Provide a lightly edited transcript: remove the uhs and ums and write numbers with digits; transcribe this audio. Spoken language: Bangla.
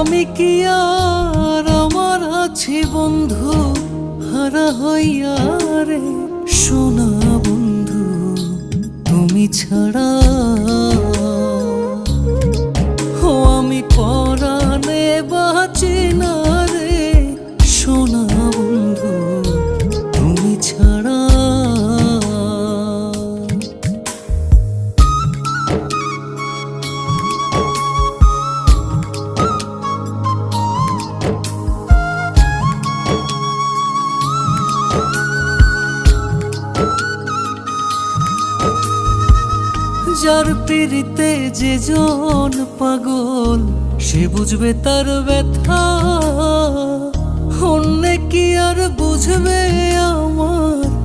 আমি কি আর আমার আছি বন্ধু হারা হইয়া রে, সোনা বন্ধু তুমি ছাড়া। ও আমি পরাণে বাঁচি না রে, সোনা বন্ধু তুমি ছাড়া। যার পিড়িতে যে জন পাগল, সে বুঝবে তার ব্যথা, অন্য কি আর বুঝবে আমার